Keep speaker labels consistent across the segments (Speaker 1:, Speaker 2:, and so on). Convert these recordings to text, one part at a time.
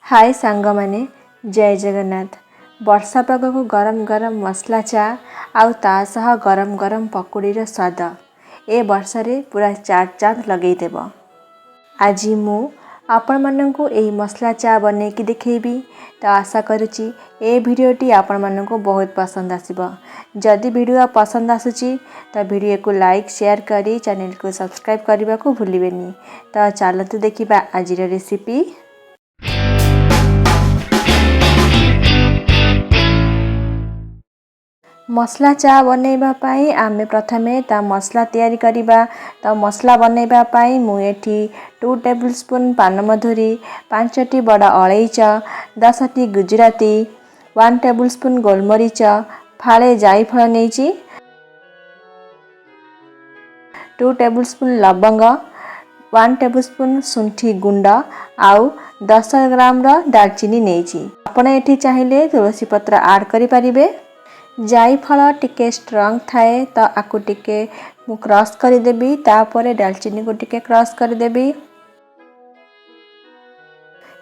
Speaker 1: हाय सांग माने जय जगन्नाथ। वर्षा पाग को गरम गरम मसला चा आउ ता सह गरम गरम पकुड़ीर स्वाद ए वर्षारे पूरा चार चाँद लगेदेव। आज मु आपण माननकु एही मसला चा बनेकी देखैबी। तो आशा करुची ए भिडियोटी आपण माननकु बहुत पसंद आसिबो। जदि भिडियो पसंद आसुची तो भिडियो को लाइक शेयर करी चैनल को सब्सक्राइब करने को भूलिबेनी। तो चलतु देखिबा आजिर रेसिपी। मसला चा बनैबा पाई आमे प्रथमे ता मसला तैयारी करिबा। तो मसला बनैबा पाई मु एठी 2 टेबलस्पून पानमधुरी, 5 टी बड़ा अलैच, 10 टी गुजराती, 1 टेबलस्पून गोलमरीच, फाळे जायफळ नेइची, 2 टेबलस्पून लवंग, 1 टेबलस्पून सुंठी गुंड आउ 10 ग्राम रो दालचीनी नेइची। आपण एठी चाहिले तुलसी पत्र ऐड करि परिबे। जायफल टिके स्ट्रॉन्ग थाए तो आकु टिके मु क्रश कर देबी। तापरे दालचीनी को टिके क्रश कर देबी।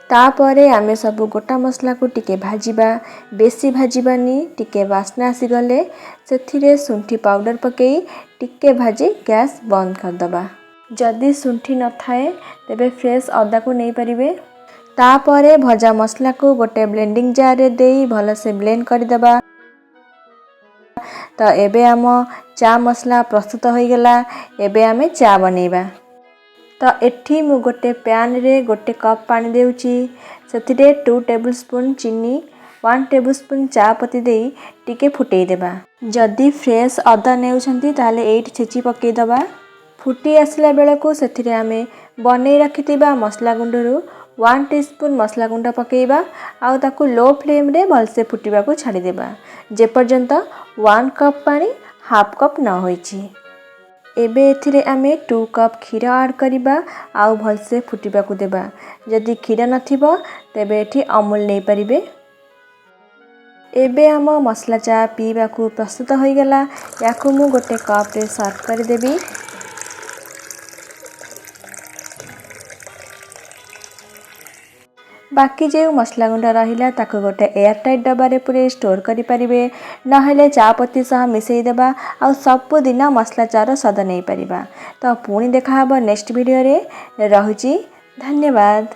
Speaker 1: तापरे आमे सब गोटा मसला को टिके भाजीबा, बेसी भाजीबानी। टिके वासना आसी गले सेथिरे सुंठी पाउडर पकेई टिके भाजी गैस बंद कर दबा। जदि सुंठी न थाए तेबे फ्रेश अदा को नै परिबे। तापरे भजा मसला को गोटे ब्लेंडिंग जार रे देई भलो से ब्लेंड कर दबा। तो एबे आम चा मसला प्रस्तुत हो गला। एबे आमे चा बनैबा। तो एठी मु गोटे पैन रे गोटे कप पानी देउची। सेथिरे 2 टेबलस्पून चीनी, 1 टेबलस्पून चा पत्ती देई टिके फुटै देबा। जदि फ्रेश अदा नेउछंती ताले एठी छेची पकै दबा। फुटी आसला बेला को सेथिरे आमे बनै रखितिबा मसला गुंडरू 1 टीस्पून मसला गुंड पकेइबा आउ ताकू लो फ्लेम रे भलसे फुटिबा को छाड़ी देबा जे पर्यंत 1 कप पानी हाफ कप न होईची। एबे एथिरे आमे 2 कप खीर ऐड करिबा आउ भलसे फुटिबा को देबा। जदि खीर नथिबो तेबे एठी अमूल नै परिबे। एबे आम मसला चा पीबा को प्रस्तुत हो गला। याकू मु गोटे कप रे सर्व कर देबी। बाकी जो मसला गुंड रहिला ताको गोटे एयर टाइट डब्बा रे पूरे स्टोर करि परिबे। नहेले चा पत्ती सह मिसई देबा आ सब दिन मसला चार स्वाद नै परिबा। तो पुणी देखा हबो नेक्स्ट वीडियो रे। रहुची धन्यवाद।